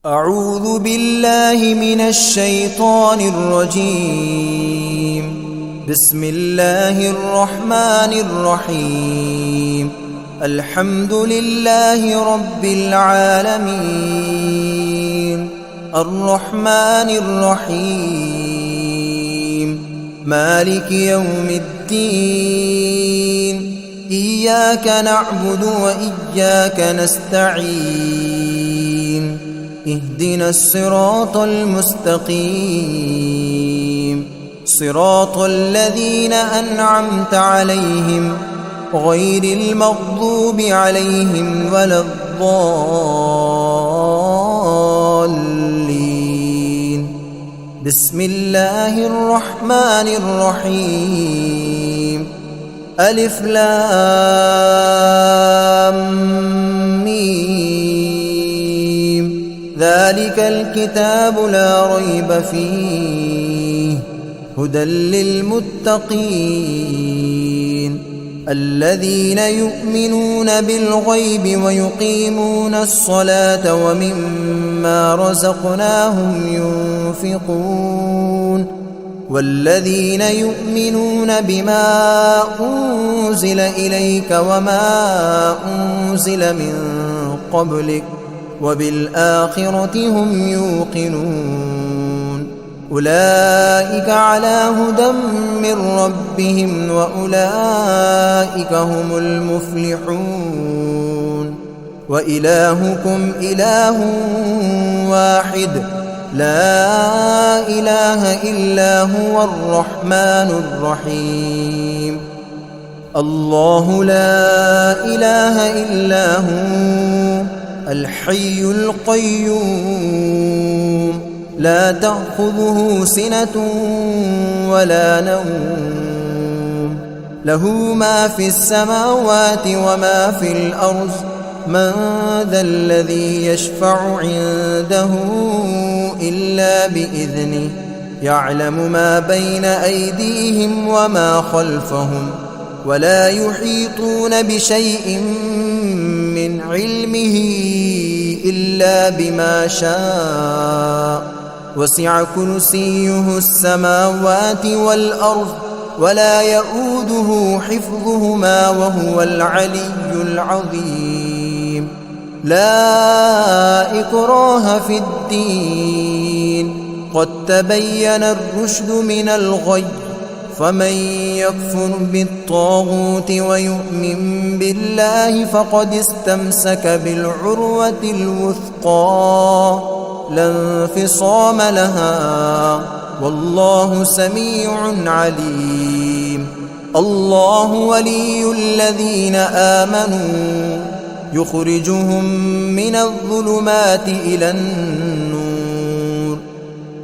أعوذ بالله من الشيطان الرجيم. بسم الله الرحمن الرحيم. الحمد لله رب العالمين، الرحمن الرحيم، مالك يوم الدين. إياك نعبد وإياك نستعين. اهدنا الصراط المستقيم، صراط الذين أنعمت عليهم غير المغضوب عليهم ولا الضالين. بسم الله الرحمن الرحيم. ألف لام ميم. ذلك الكتاب لا ريب فيه هدى للمتقين الذين يؤمنون بالغيب ويقيمون الصلاة ومما رزقناهم ينفقون والذين يؤمنون بما أنزل إليك وما أنزل من قبلك وبالآخرة هم يوقنون. أولئك على هدى من ربهم وأولئك هم المفلحون. وإلهكم إله واحد لا إله إلا هو الرحمن الرحيم. الله لا إله إلا هو الحي القيوم، لا تأخذه سنة ولا نوم، له ما في السماوات وما في الأرض. من ذا الذي يشفع عنده إلا بإذنه، يعلم ما بين أيديهم وما خلفهم، ولا يحيطون بشيء من علمه إلا بما شاء. وسع كرسيه السماوات والأرض ولا يؤوده حفظهما وهو العلي العظيم. لا إكراه في الدين، قد تبين الرشد من الغي. فمن يكفر بالطاغوت ويؤمن بالله فقد استمسك بالعروة الوثقى لا انفصام لها، والله سميع عليم. الله ولي الذين آمنوا يخرجهم من الظلمات إلى النور،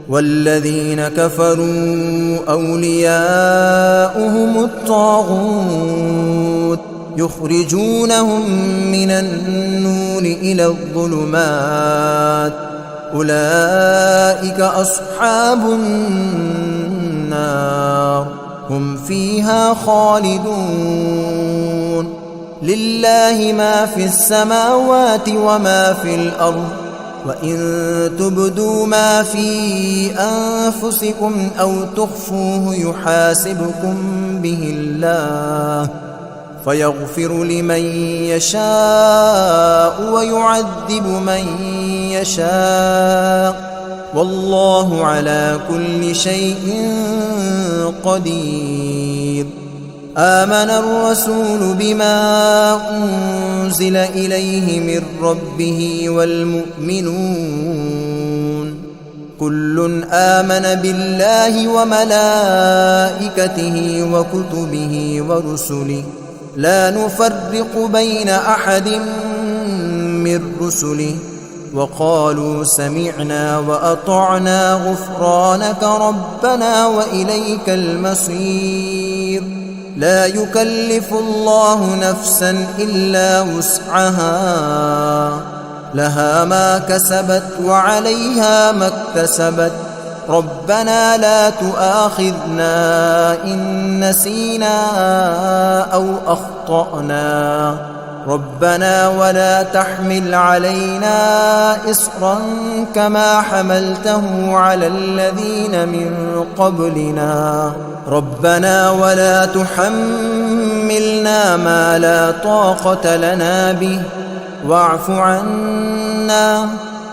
والذين كفروا أولياؤهم الطاغوت يخرجونهم من النور إلى الظلمات. أولئك أصحاب النار هم فيها خالدون. لله ما في السماوات وما في الأرض، وإن تبدوا ما في أنفسكم أو تخفوه يحاسبكم به الله، فيغفر لمن يشاء ويعذب من يشاء، والله على كل شيء قدير. آمن الرسول بما أنزل إليه من ربه والمؤمنون كل آمن بالله وملائكته وكتبه ورسله لا نفرق بين أحد من رسله، وقالوا سمعنا وأطعنا غفرانك ربنا وإليك المصير. لا يكلف الله نفسا إلا وسعها، لها ما كسبت وعليها ما اكتسبت. ربنا لا تؤاخذنا إن نسينا أو أخطأنا، ربنا ولا تحمل علينا إصرا كما حملته على الذين من قبلنا ربنا ولا تحملنا ما لا طاقة لنا به واعف عنا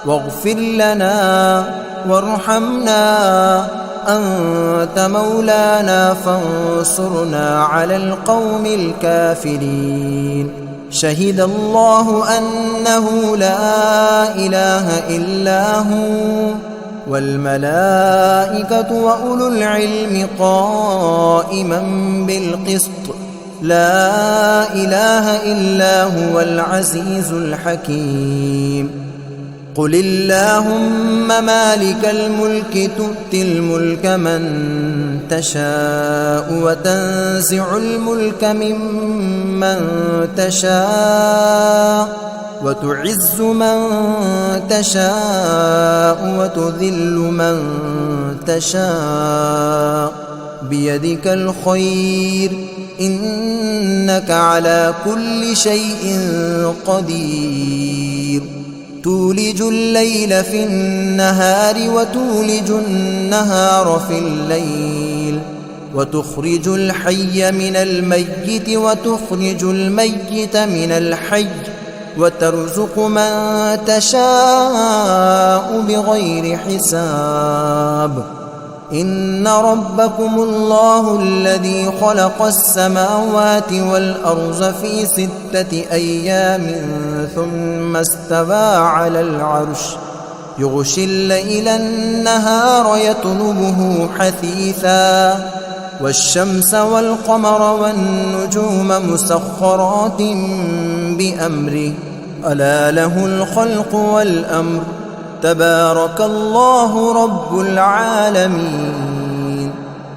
واغفر لنا وارحمنا أنت مولانا فانصرنا على القوم الكافرين شهد الله أنه لا إله إلا هو والملائكة وأولو العلم قائما بالقسط لا إله إلا هو العزيز الحكيم قل اللهم مالك الملك تؤتي الملك من تشاء وتنزع الملك ممن تشاء وتعز من تشاء وتذل من تشاء بيدك الخير إنك على كل شيء قدير تولج الليل في النهار وتولج النهار في الليل وتخرج الحي من الميت وتخرج الميت من الحي وترزق من تشاء بغير حساب إن ربكم الله الذي خلق السماوات والأرض في 6 أيام ثم استوى على العرش يغشي الليل النهار يطلبه حثيثا والشمس والقمر والنجوم مسخرات بأمره ألا له الخلق والأمر تبارك الله رب العالمين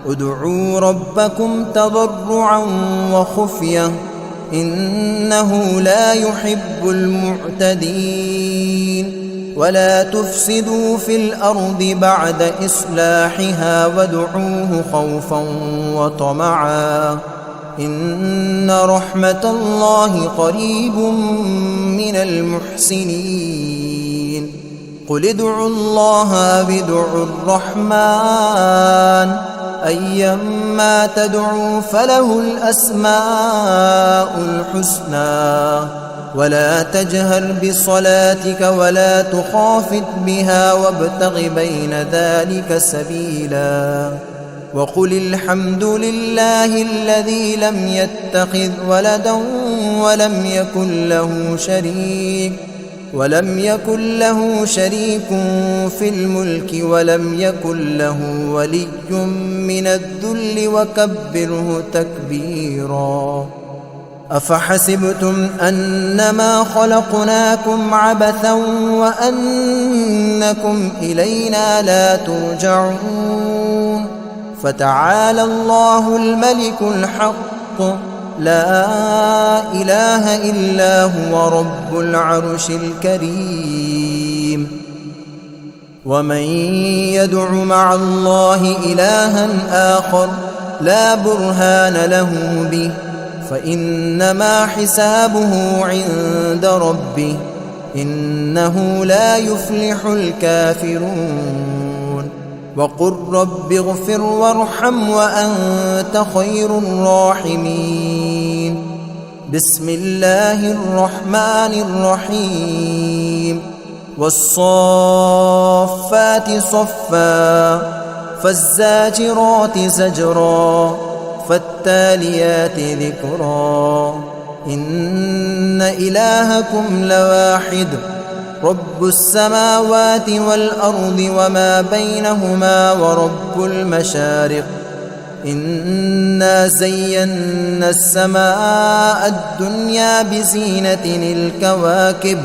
ادعوا ربكم تضرعا وخفية إنه لا يحب المعتدين ولا تفسدوا في الأرض بعد إصلاحها وادعوه خوفا وطمعا إن رحمة الله قريب من المحسنين قل ادعوا الله أو ادعوا الرحمن أيما تدعوا فله الأسماء الحسنى ولا تجهر بصلاتك ولا تخافت بها وابتغ بين ذلك سبيلا وقل الحمد لله الذي لم يتخذ ولدا ولم يكن له شريك في الملك ولم يكن له ولي من الذل وكبره تكبيرا أفحسبتم أنما خلقناكم عبثا وأنكم إلينا لا ترجعون فتعالى الله الملك الحق لا إله إلا هو رب العرش الكريم ومن يدع مع الله إلها آخر لا برهان له به فإنما حسابه عند ربه إنه لا يفلح الكافرون وقل رب اغفر وارحم وأنت خير الراحمين بسم الله الرحمن الرحيم والصافات صفا فالزاجرات زجرا فالتاليات ذكرا إن إلهكم لواحد رب السماوات والأرض وما بينهما ورب المشارق إنا زينا السماء الدنيا بزينة الكواكب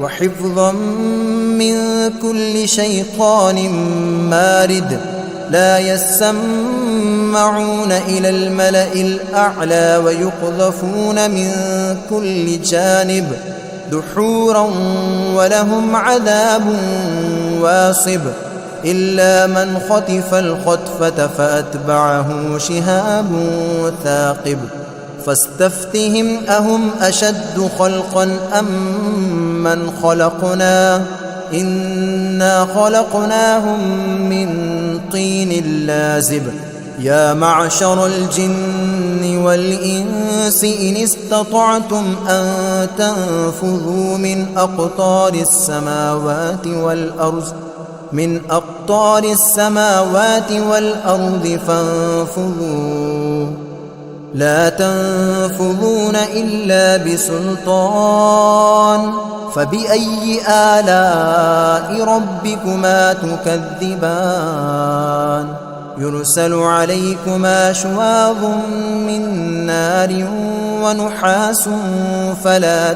وحفظا من كل شيطان مارد لا يسمعون إلى الملأ الأعلى ويقذفون من كل جانب دحورا ولهم عذاب واصب إلا من خطف الخطفة فأتبعه شهاب ثاقب فاستفتهم أهم أشد خلقا أم من خلقنا إنا خلقناهم من طين لازب يا معشر الجن والإنس إن استطعتم أن تنفذوا من أقطار السماوات والأرض فانفذوا لا تنفذون إلا بسلطان فبأي آلاء ربكما تكذبان يرسل عليكما شواظ من نار ونحاس فلا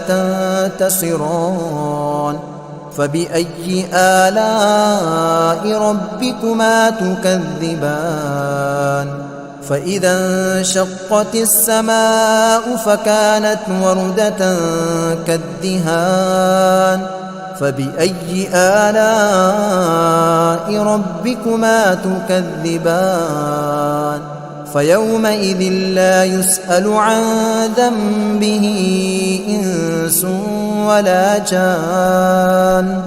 تنتصران فبأي آلاء ربكما تكذبان فإذا انشقت السماء فكانت وردة كالدهان فبأي آلاء ربكما تكذبان فيومئذ لا يسأل عن ذنبه إنس ولا جان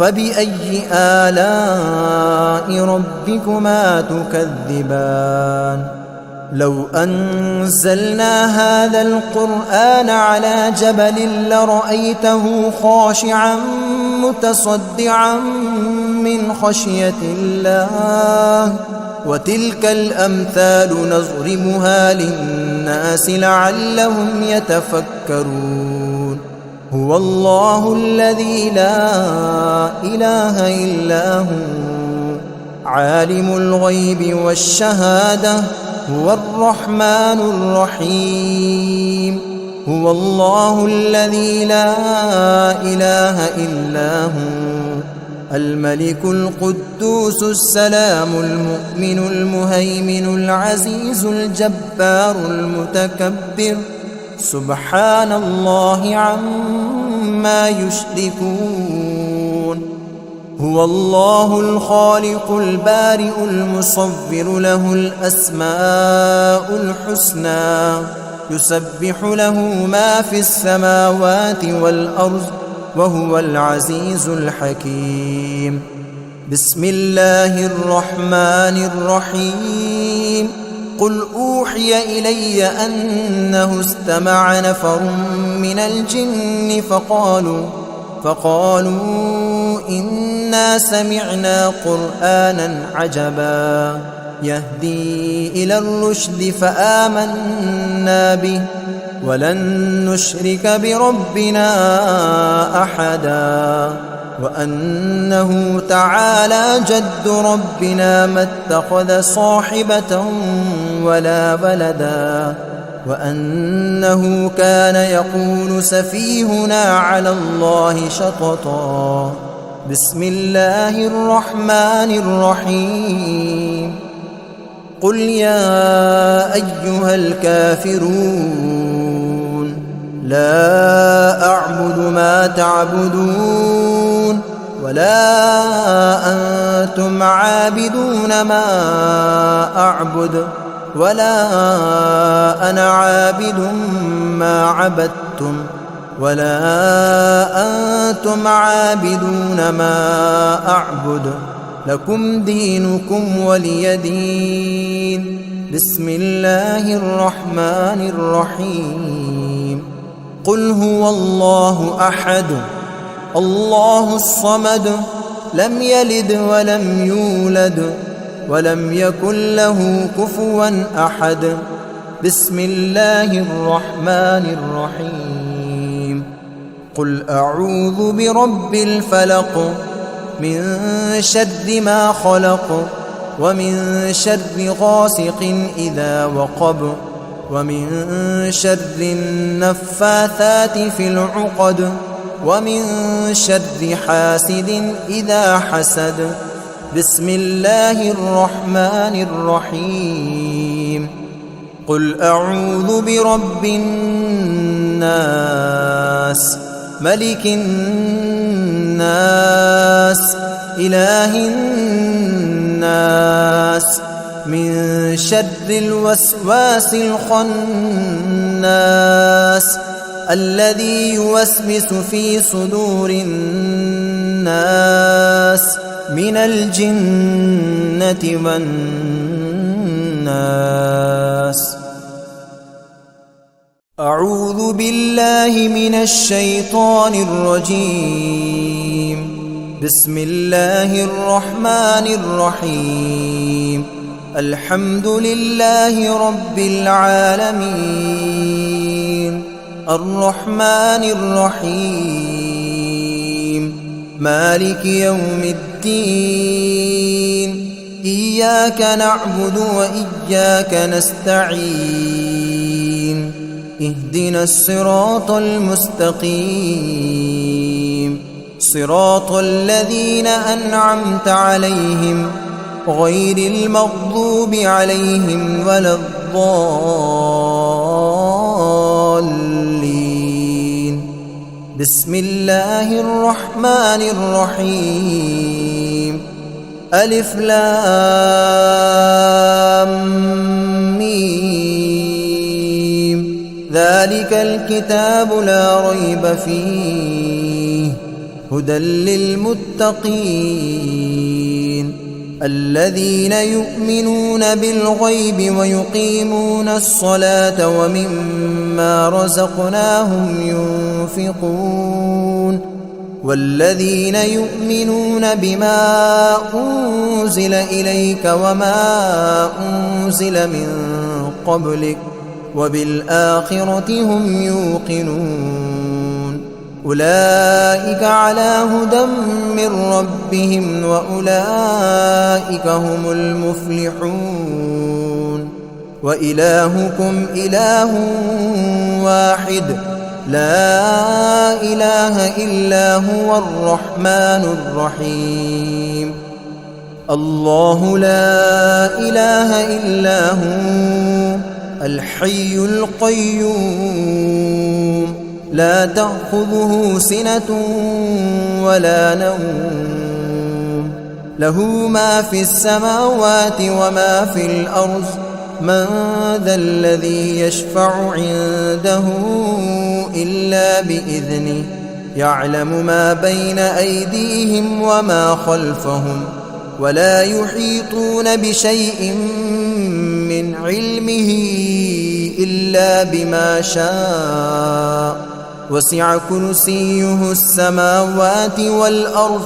فبأي آلاء ربكما تكذبان لو أنزلنا هذا القرآن على جبل لرأيته خاشعا متصدعا من خشية الله وتلك الأمثال نضربها للناس لعلهم يتفكرون هو الله الذي لا إله إلا هو عالم الغيب والشهادة هو الرحمن الرحيم هو الله الذي لا إله إلا هو الملك القدوس السلام المؤمن المهيمن العزيز الجبار المتكبر سبحان الله عما يشركون هو الله الخالق البارئ المصور له الأسماء الحسنى يسبح له ما في السماوات والأرض وهو العزيز الحكيم بسم الله الرحمن الرحيم قل أوحي إلي أنه استمع نفر من الجن فقالوا إنا سمعنا قرآنا عجبا يهدي إلى الرشد فآمنا به ولن نشرك بربنا أحدا وأنه تعالى جد ربنا ما اتخذ صاحبة ولا ولدا وأنه كان يقول سفيهنا على الله شططا بسم الله الرحمن الرحيم قل يا أيها الكافرون لا أعبد ما تعبدون ولا أنتم عابدون ما أعبد ولا أنا عابد ما عبدتم ولا أنتم عابدون ما أعبد لكم دينكم ولي دين بسم الله الرحمن الرحيم قل هو الله أحد الله الصمد لم يلد ولم يولد ولم يكن له كفوا أحد بسم الله الرحمن الرحيم قل أعوذ برب الفلق من شر ما خلق ومن شر غاسق إذا وقب ومن شر النفاثات في العقد ومن شر حاسد إذا حسد بسم الله الرحمن الرحيم قل أعوذ برب الناس ملك الناس إله الناس من شر الوسواس الخناس الذي يوسوس في صدور الناس من الجنة والناس. أعوذ بالله من الشيطان الرجيم. بسم الله الرحمن الرحيم. الحمد لله رب العالمين الرحمن الرحيم مالك يوم الدين إياك نعبد وإياك نستعين اهدنا الصراط المستقيم صراط الذين أنعمت عليهم غير المغضوب عليهم ولا الضالين. بسم الله الرحمن الرحيم. ألف لام ميم ذلك الكتاب لا ريب فيه هدى للمتقين الذين يؤمنون بالغيب ويقيمون الصلاة ومما رزقناهم ينفقون والذين يؤمنون بما أنزل إليك وما أنزل من قبلك وبالآخرة هم يوقنون أولئك على هدى من ربهم وأولئك هم المفلحون. وإلهكم إله واحد لا إله إلا هو الرحمن الرحيم. الله لا إله إلا هو الحي القيوم لا تأخذه سنة ولا نوم له ما في السماوات وما في الأرض من ذا الذي يشفع عنده إلا بإذنه يعلم ما بين أيديهم وما خلفهم ولا يحيطون بشيء من علمه إلا بما شاء وسع كرسيه السماوات والأرض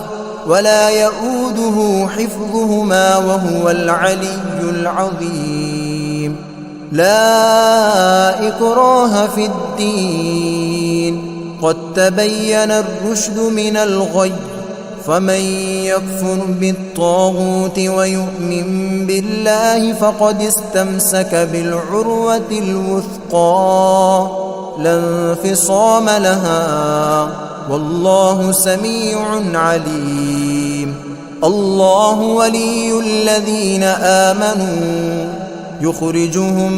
ولا يؤوده حفظهما وهو العلي العظيم. لا إكراه في الدين قد تبين الرشد من الغي فمن يكفر بالطاغوت ويؤمن بالله فقد استمسك بالعروة الوثقى لا انفصام لها والله سميع عليم. الله ولي الذين آمنوا يخرجهم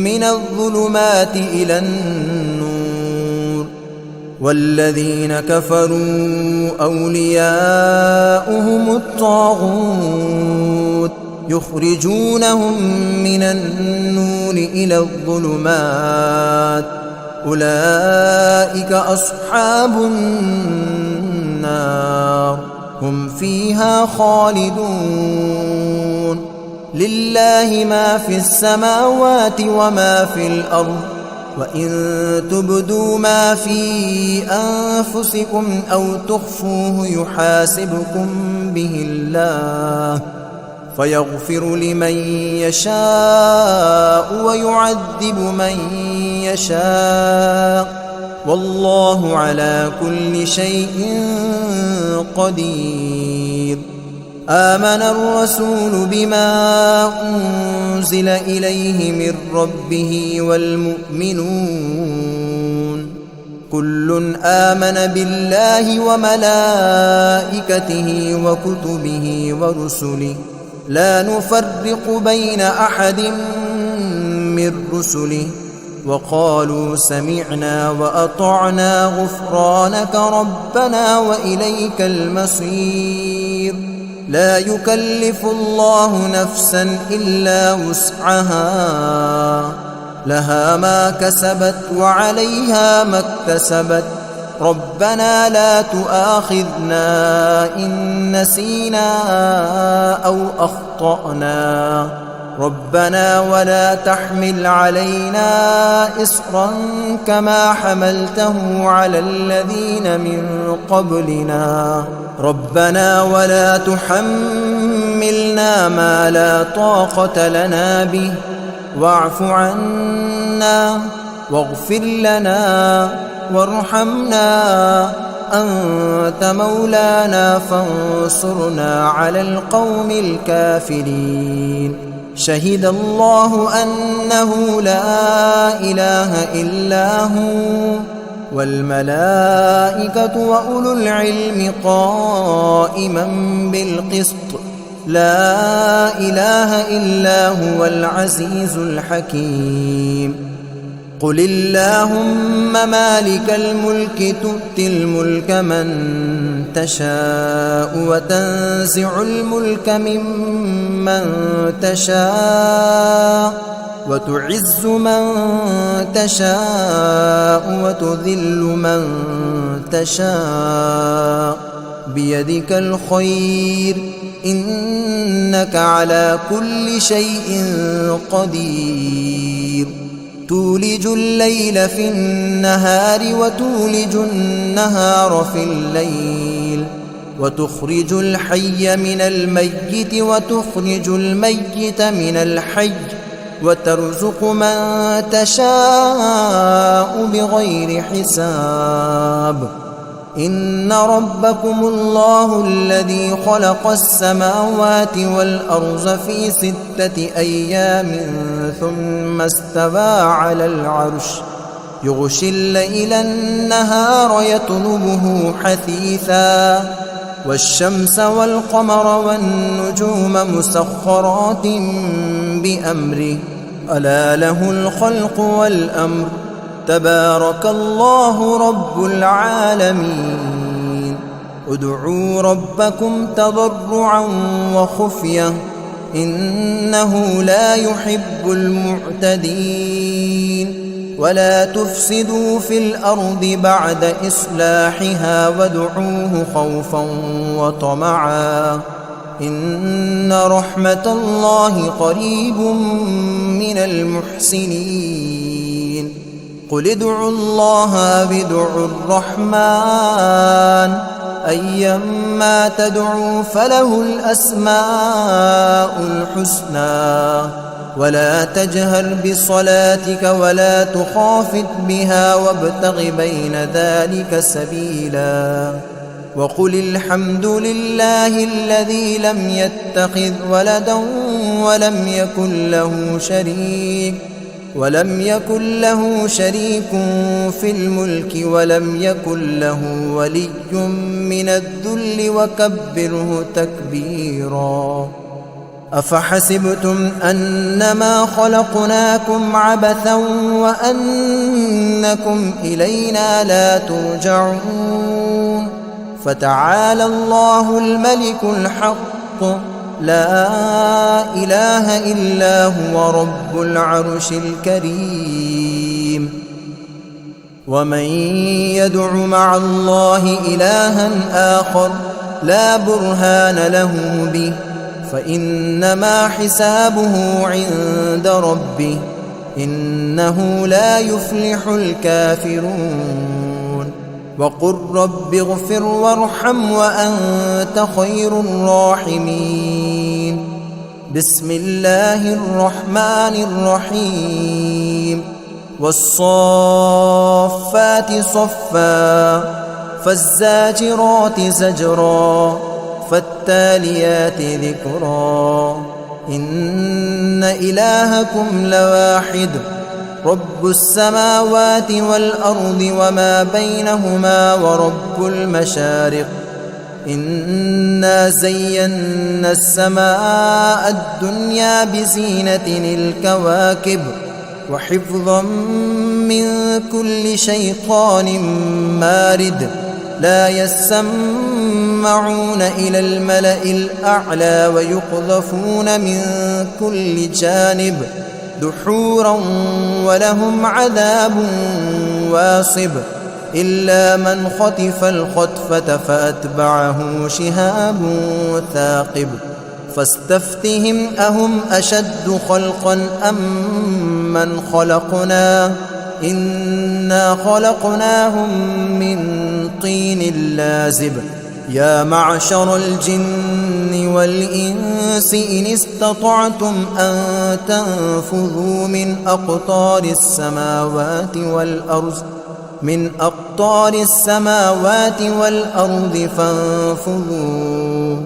من الظلمات إلى النور والذين كفروا أولياؤهم الطاغوت يخرجونهم من النور إلى الظلمات أولئك أصحاب النار هم فيها خالدون. لله ما في السماوات وما في الأرض وإن تبدوا ما في أنفسكم أو تخفوه يحاسبكم به الله فيغفر لمن يشاء ويعذب من يشاء والله على كل شيء قدير. آمن الرسول بما أنزل إليه من ربه والمؤمنون كل آمن بالله وملائكته وكتبه ورسله لا نفرق بين أحد من رسله وقالوا سمعنا وأطعنا غفرانك ربنا وإليك المصير. لا يكلف الله نفسا إلا وسعها، لها ما كسبت وعليها ما اكتسبت. ربنا لا تؤاخذنا إن نسينا أو أخطأنا، ربنا ولا تحمل علينا إصرا كما حملته على الذين من قبلنا، ربنا ولا تحملنا ما لا طاقة لنا به، واعف عنا واغفر لنا وارحمنا، أنت مولانا فانصرنا على القوم الكافرين. شهد الله أنه لا إله إلا هو والملائكة وأولو العلم قائما بالقسط، لا إله إلا هو العزيز الحكيم. قل اللهم مالك الملك تؤتي الملك من تشاء وتنزع الملك ممن تشاء وتعز من تشاء وتذل من تشاء، بيدك الخير إنك على كل شيء قدير. تولج الليل في النهار وتولج النهار في الليل، وتخرج الحي من الميت وتخرج الميت من الحي، وترزق من تشاء بغير حساب. إن ربكم الله الذي خلق السماوات والأرض في 6 أيام ثم استوى على العرش، يغشي الليل النهار يطلبه حثيثا، والشمس والقمر والنجوم مسخرات بأمره، ألا له الخلق والأمر، تبارك الله رب العالمين. ادعوا ربكم تضرعا وخفية إنه لا يحب المعتدين. ولا تفسدوا في الأرض بعد إصلاحها وادعوه خوفا وطمعا إن رحمة الله قريب من المحسنين. قل ادعوا الله أو ادعوا الرحمن أيما تدعوا فله الأسماء الحسنى. ولا تجهر بصلاتك ولا تخافت بها وابتغ بين ذلك سبيلا. وقل الحمد لله الذي لم يتخذ ولدا ولم يكن له شريك في الملك ولم يكن له ولي من الذل وكبره تكبيرا. أفحسبتم أنما خلقناكم عبثا وأنكم إلينا لا ترجعون. فتعالى الله الملك الحق لا إله إلا هو رب العرش الكريم. ومن يدع مع الله إلها آخر لا برهان له به فإنما حسابه عند ربه إنه لا يفلح الكافرون. وقل رب اغفر وارحم وأنت خير الراحمين. بسم الله الرحمن الرحيم. والصافات صفا فالزاجرات زجرا فالتاليات ذكرا. إن إلهكم لواحد رب السماوات والأرض وما بينهما ورب المشارق. إنا زينا السماء الدنيا بزينة الكواكب وحفظا من كل شيطان مارد. لا يسمون يسمعون إلى الملأ الأعلى ويقذفون من كل جانب دحورا ولهم عذاب واصب إلا من خطف الخطفة فأتبعه شهاب ثاقب فاستفتهم أهم أشد خلقا أم من خلقنا إنا خلقناهم من طين لازب يا معشر الجن والإنس إن استطعتم أن تنفذوا من أقطار السماوات والأرض فانفذوا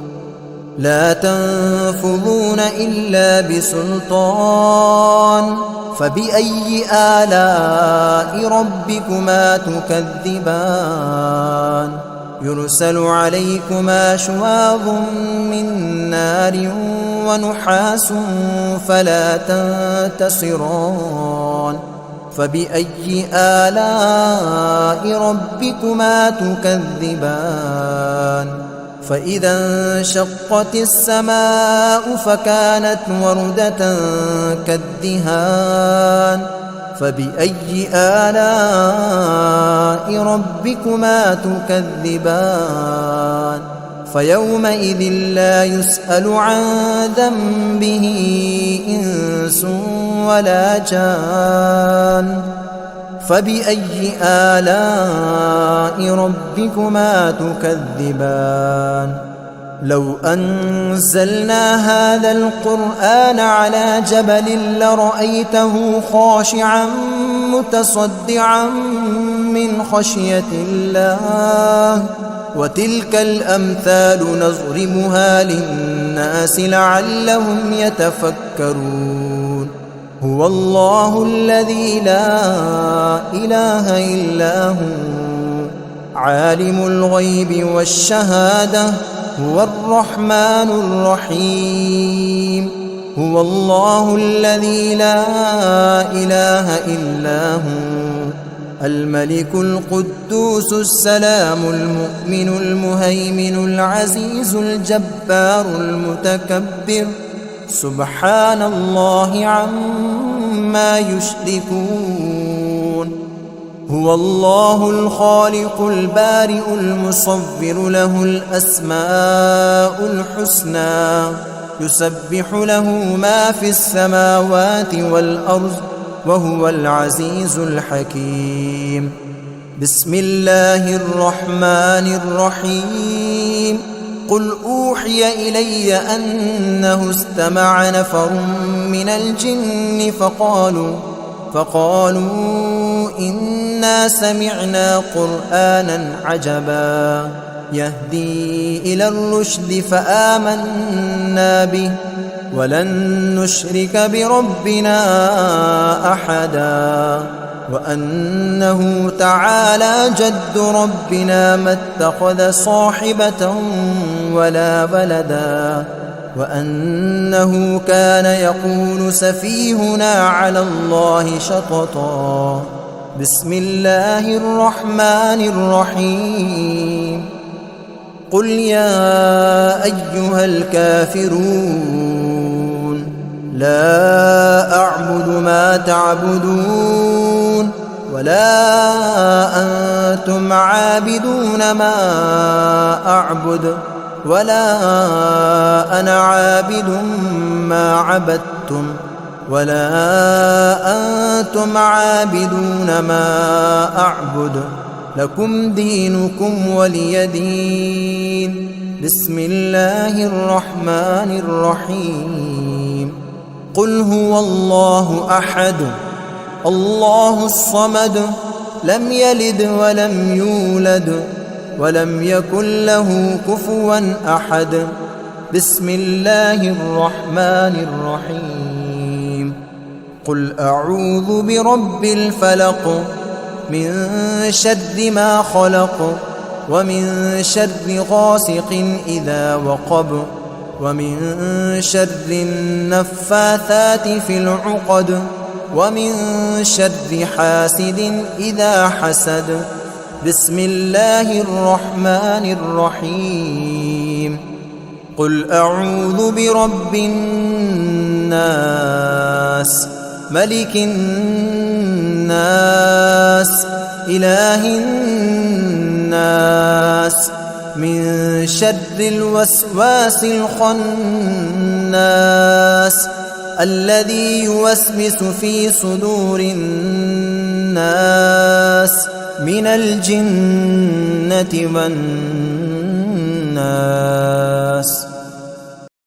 لا تنفذون إلا بسلطان فبأي آلاء ربكما تكذبان يرسل عليكما شواظ من نار ونحاس فلا تنتصران فبأي آلاء ربكما تكذبان فإذا انشقت السماء فكانت وردة كالدهان فبأي آلاء ربكما تكذبان فيومئذ لا يسأل عن ذنبه إنس ولا جان فبأي آلاء ربكما تكذبان لو أنزلنا هذا القرآن على جبل لرأيته خاشعا متصدعا من خشية الله وتلك الأمثال نضربها للناس لعلهم يتفكرون هو الله الذي لا إله إلا هو عالم الغيب والشهادة هو الرحمن الرحيم هو الله الذي لا إله إلا هو الملك القدوس السلام المؤمن المهيمن العزيز الجبار المتكبر سبحان الله عما يشركون هو الله الخالق البارئ المصور له الأسماء الحسنى يسبح له ما في السماوات والأرض وهو العزيز الحكيم بسم الله الرحمن الرحيم قل أوحي إلي أنه استمع نفر من الجن فقالوا إنا سمعنا قرآنا عجبا يهدي إلى الرشد فآمنا به ولن نشرك بربنا أحدا وأنه تعالى جد ربنا ما اتخذ صاحبة ولا ولدا وأنه كان يقول سفيهنا على الله شططا بسم الله الرحمن الرحيم قل يا أيها الكافرون لا أعبد ما تعبدون ولا أنتم عابدون ما أعبد ولا أنا عابد ما عبدتم ولا أنتم عابدون ما أعبد لكم دينكم ولي دين بسم الله الرحمن الرحيم قل هو الله أحد الله الصمد لم يلد ولم يولد ولم يكن له كفوا أحد بسم الله الرحمن الرحيم قل أعوذ برب الفلق من شر ما خلق ومن شر غاسق إذا وقب ومن شر النفاثات في العقد ومن شر حاسد إذا حسد بسم الله الرحمن الرحيم قل أعوذ برب الناس ملك الناس إله الناس من شر الوسواس الخناس الذي يوسوس في صدور الناس من الجنة والناس.